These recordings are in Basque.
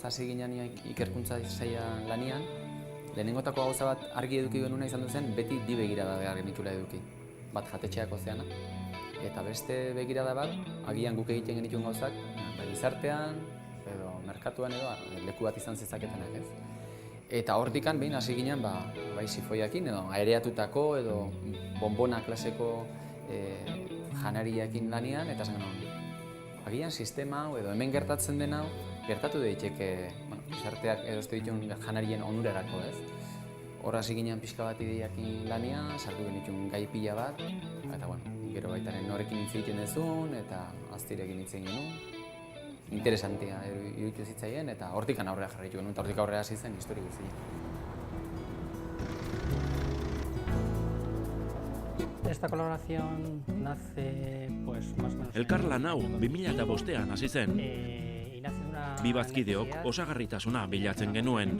hasi ginen ikerkuntza saila lanian, lehenengotako gauza bat argi eduki genuna izan zen beti bi begirada behar genitula eduki. Bat jatetxeak ozeana, eta beste begirada bat, agian guk egiten genituen gauzak, gizartean, edo merkatuan edo leku bat izan zezaketenak, ez? Eta hortikan behin hasi ginen, bai sifoiakin, edo aireatutako, edo bonbona klaseko janariakin lanian, eta zen agian sistema hau, edo hemen gertatzen den hau, gertatu daiteke, gizarteak eroste dituen janarien onurarako, ez? Horra hasi ginen pixka bat ideiakin lanian, sartu genituen gai pila bat, eta gero baitaren norekin hitz egiten dezun, eta aztirekin hitz egin genuen. Interesantia iruditu zitzaien, eta hortikan aurrera jarraitu genuen, eta hortik aurrera hasi zen historia guztia. Esta colaboración nace, pues, más o menos... Elkarlan hau 2005an hasi zen. Bi bazkideok osagarritasuna bilatzen genuen.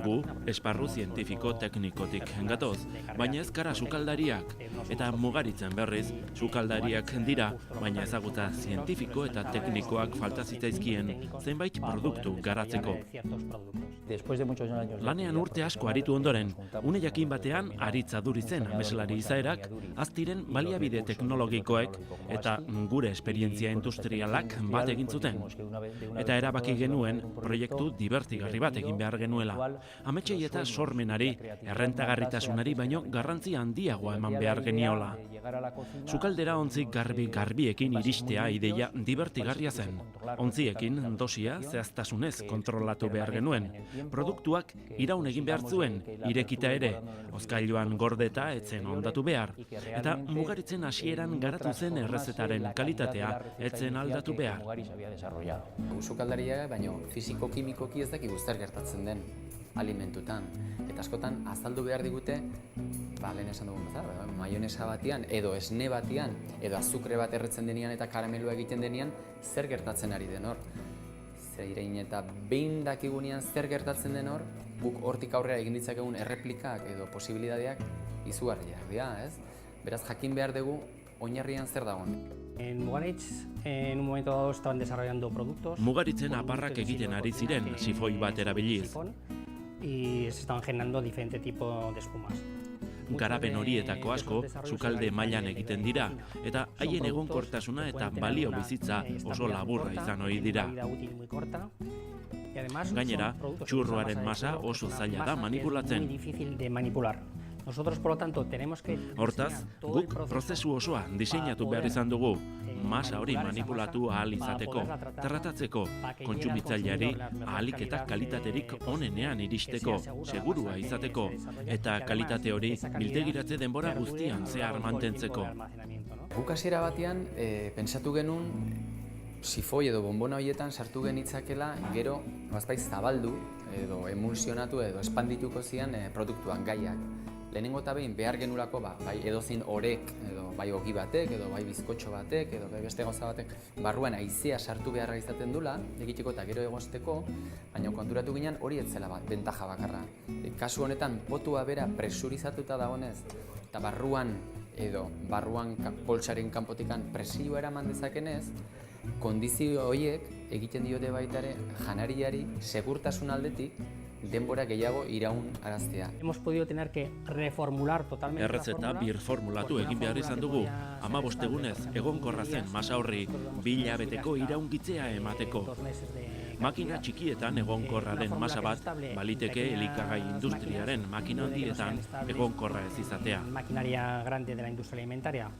Gu, esparru zientifiko-teknikotik gatoz, baina ez gara sukaldariak, eta mugaritzen berriz, sukaldariak dira, baina ezagutza zientifiko eta teknikoak falta zitzaizkien zenbait produktu garatzeko. Lanean urte asko aritu ondoren, une jakin batean aritza duri zen ameslari izaerak, aztiren baliabide teknologikoek eta gure esperientzia industrialak bat egin zuten. Eta erabaki genuen proiektu dibertigarri bat egin behar genuela. Ametsei eta sormenari, errentagarritasunari baino garrantzi handiagoa eman behar geniola. Sukaldera ontzi garbiekin iristea ideia dibertigarria zen. Ontziekin dosia zehaztasunez kontrolatu behar genuen. Produktuak iraun egin behar zuen, irekita ere, hozkailuan gordeta etzen ondatu behar. Eta mugaritzen hasieran garatu zen errezetaren kalitatea etzen aldatu behar. Sukaldaria baino fisiko-kimikoki ez daki zer gertatzen den alimentutan. Eta askotan azaldu behar digute, lehen esan dugun bezala, maionesa batian, edo esne batian, edo azukre bat erretzen denean eta karamelua egiten denean, zer gertatzen ari den hor. Zerein eta behin dakigunean zer gertatzen den hor, guk hortik aurrera egin ditzakegun erreplikak edo posibilidadeak izugarriak dira, ez? Beraz, jakin behar dugu oinarrian zer dagoen. En Mugaritz, en un momento dado estaban desarrollando productos. Mugaritzen aparrak egiten ari ziren, sifoi bat erabiliz. Y se estaban generando diferente tipo de espumas. Garapen horietako asko sukalde mailan egiten dira, eta haien egonkortasuna eta balio bizitza oso laburra izan ohi dira. Gainera, txurroaren masa oso zaila da manipulatzen. Nosotros, por lo tanto, tenemos que... Hortaz, guk prozesu osoa diseinatu behar izan dugu, masa hori manipulatu ahal izateko, tratatzeko, kontsumitzaileari ahalik eta kalitaterik onenean iristeko, segurua izateko, eta kalitate hori biltegiratze denbora guztian zehar mantentzeko. Guk hasiera batean, pentsatu genuen, sifoi edo bonbona horietan sartu genitzakela, gero bazpait zabaldu, edo emulsionatu edo espandituko zian produktuan gaiak. Lehenengo eta behin behar genulako, bai edozin orek, edo bai ogi batek, edo bai bizkotxo batek, edo bai beste gauza batek, barruan haizea sartu beharra izaten dula, egiteko eta gero egosteko, baina konturatu ginen hori ez zela bat, bentaja bakarra. Kasu honetan, potua bera presurizatuta dagoenez, eta barruan poltsaren kanpotikan presioa eraman dezakenez, kondizio horiek egiten diote baita ere janariari segurtasun aldetik denbora gehiago iraun araztea. Hemos podido tener que reformular totalmente errezeta birformulatu egin behar izan dugu. 15 egunez egonkorra zen masa horri 2 hilabeteko iraungitzea emateko. Makina txikietan egonkorra den masa bat baliteke elikagai industriaren makina handietan egonkorra ez izatea. Maquinaria grande de la industria alimentaria.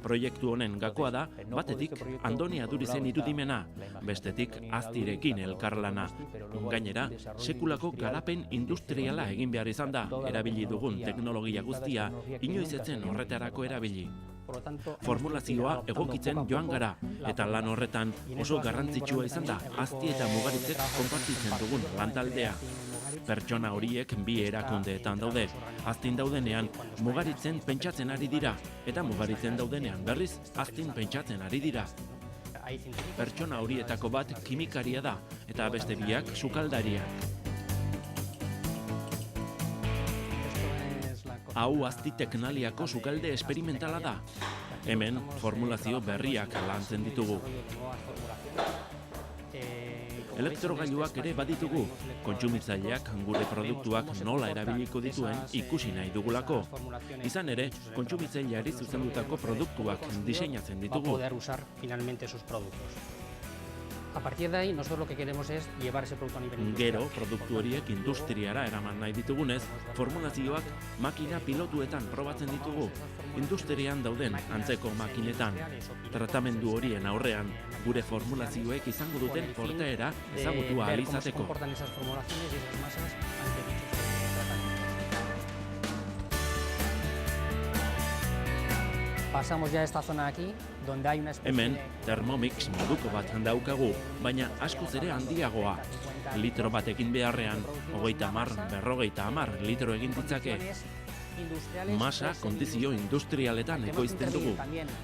Proiektu honen gakoa da, batetik Andoni Adurizen irudimena, bestetik Aztirekin elkarlana. Gainera, sekulako garapen industriala egin behar izan da, erabili dugun teknologia guztia, inoiz etzen horretarako erabili. Formulazioa egokitzen joan gara, eta lan horretan oso garrantzitsua izan da, Azti eta Mugaritzek konpartitzen dugun lantaldea. Pertsona horiek bi erakundeetan daude. Aztin daudenean, Mugaritzen pentsatzen ari dira, eta Mugaritzen daudenean berriz, Aztin pentsatzen ari dira. Pertsona horietako bat kimikaria da, eta beste biak sukaldariak. Hau Azti Teknaliako sukalde esperimentala da. Hemen formulazio berriak lantzen ditugu. Elektrogailuak ere baditugu, kontsumitzaileak gure produktuak nola erabiliko dituen ikusi nahi dugulako. Izan ere, kontsumitzaileari zuzendutako produktuak diseinatzen ditugu. Poder usar finalmente sus productos. A partir de ahí, nosotros lo que queremos es llevar ese producto a nivel industrial. Gero, produktu horiek industriara eraman nahi ditugunez, formulazioak makina pilotuetan probatzen ditugu, industrian dauden antzeko makinetan. Tratamendu horien aurrean, gure formulazioek izango duten portaera ezagutu ahal izateko. Pasamos ya a esta zona aquí, donde hay una especie Hemen, Thermomix moduko bat daukagu, baina askoz ere handiagoa. Litro batekin beharrean, 30–40 litro egin ditzake. Masa kondizio industrialetan ekoizten dugu.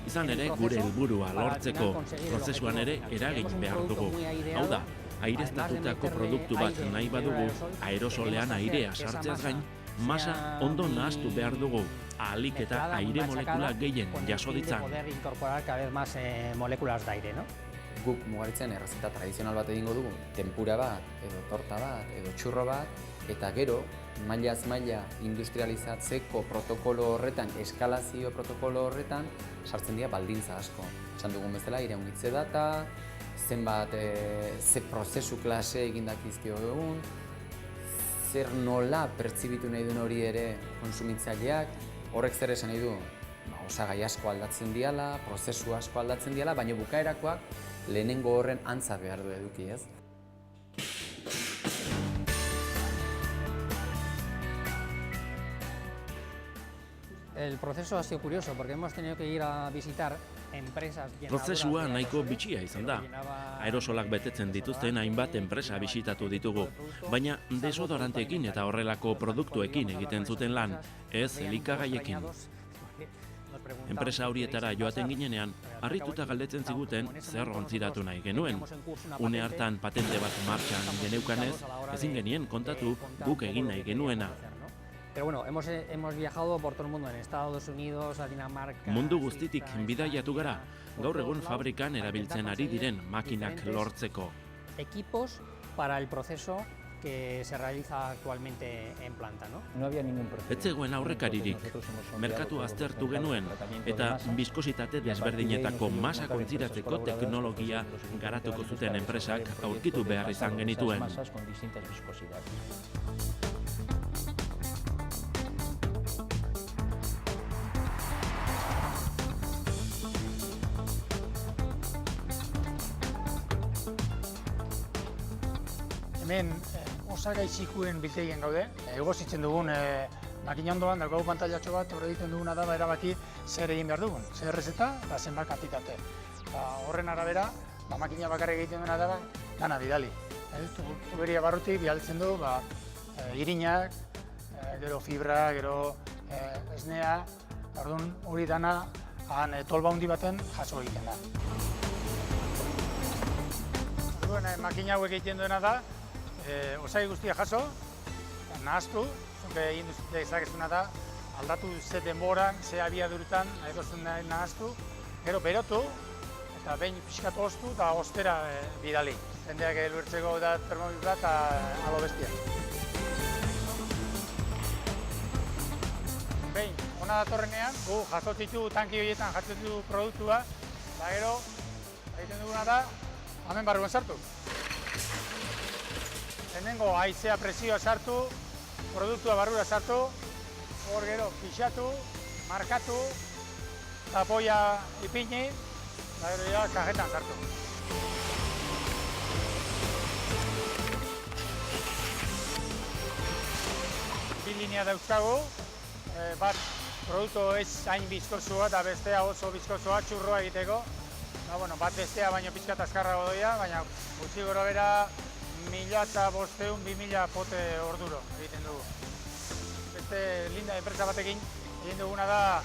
Izan ere, gure helburua lortzeko prozesuan ere eragin behar dugu. Hau da, aireztatutako produktu bat nahi badugu, aerosolean airea sartzeaz gain, masa ondo nahastu behar dugu, ahalik eta aire molekula gehien jaso ditzan. Guk mugaritzen errezeta tradizional bat egingo dugu, tempura bat, edo torta bat, edo txurro bat, eta gero, mailaz maila industrializatzeko protokolo horretan, eskalazio protokolo horretan, sartzen dira baldintza asko. Esan dugun bezala, iraungitze data, zenbat, ze prozesu klase egin dakizkio egun, zer nola pertsibitu nahi duen hori ere konsumitzaileak, horrek zer esan nahi du, osagai asko aldatzen diala, prozesu asko aldatzen diala, baina bukaerakoak lehenengo horren antza behar du eduki, ez? El proceso ha sido curioso porque hemos tenido que ir a visitar empresas. Prozesua nahiko bitxia izan da. Aerosolak betetzen dituzten hainbat enpresa bisitatu ditugu, baina desodoranteekin eta horrelako produktuekin egiten zuten lan, ez elikagaiekin. Enpresa horietara joaten ginenean, harrituta galdetzen ziguten zer ontziratu nahi genuen. Une hartan patente bat martxan geneukanez, ezin genien kontatu guk egin nahi genuena. Pero bueno, hemos viajado por todo el mundo, en Estados Unidos, a Dinamarca. Mundu guztitik bidaiatu gara, gaur egun fabrikan erabiltzen ari diren makinak lortzeko. Equipos para el proceso que se realiza actualmente en planta, ¿no? Ez zegoen aurrekaririk, merkatu aztertu genuen, eta biskositate desberdinetako masa kontziratzeko teknologia garatuko zuten enpresak aurkitu behar izan genituen. Hemen osagai txikuen biltegien gaude, egozitzen dugun makina ondoan daukagu pantailatxo bat, hor egiten duguna da erabaki zer egin behar dugun, zer errezeta eta zenbat kantitate. Horren arabera, makina bakarrik egiten duena da dana bidali. Tuberia barrutik bidaltzen du irinak, gero fibra, gero esnea, orduan hori dana tolba handi baten jaso egiten da. Orduan makina hauek egiten duena da, osai guztia jaso, nahaztu, zuke egin dezakezuna da, aldatu ze denboran, ze abiadurutan nahi duzun nahaztu, gero berotu, eta behin pixkatu oztu eta ostera bidali. Jendeak elurtzeko da termomibra eta alo bestia. Behin, hona datorrenean, gu jasotzitu tanki horietan jasotzitu produktua, eta gero, egiten duguna da, hemen barruan sartu. Lehenengo haizea presioa sartu, produktua barrura sartu, hor gero pixatu, markatu, tapoia ipini, eta gero ja kajetan sartu. Bi linea dauzkagu, bat produktu ez hain bizkosoa eta bestea oso bizkosoa txurroa egiteko. Bat bestea baino pixka azkarrago doia, baina gutxi gora bera 1.500–2.000 pote orduro egiten dugu. Beste linda enpresa batekin egin duguna da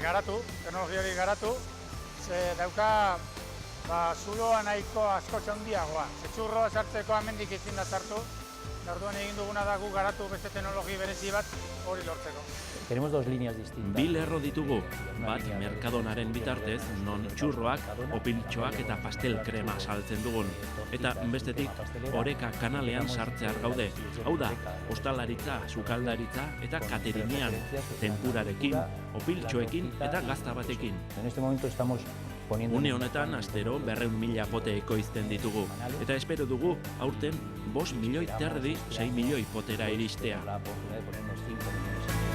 garatu, teknologia hori garatu, ze dauka zuloa nahiko asko handiagoa. Txurroa sartzeko hemendik ezin da sartu, Orduan egin duguna da gu garatu beste teknologi berezi bat hori lortzeko. Tenemos dos líneas distintas. Bi lerro ditugu, bat Mercadonaren bitartez, non txurroak, opiltxoak eta pastel krema saltzen dugun. Eta bestetik, Oreka kanalean sartzear gaude. Hau da, ostalaritza, sukaldaritza eta katerinean, tempurarekin, opiltxoekin eta gazta batekin. En este momento estamos poniendo... Une honetan, astero 200.000 pote ekoizten ditugu. Eta espero dugu, aurten 5 milioi terdi 6 milioi potera iristea. La oportunidad de ponernos 5 millones.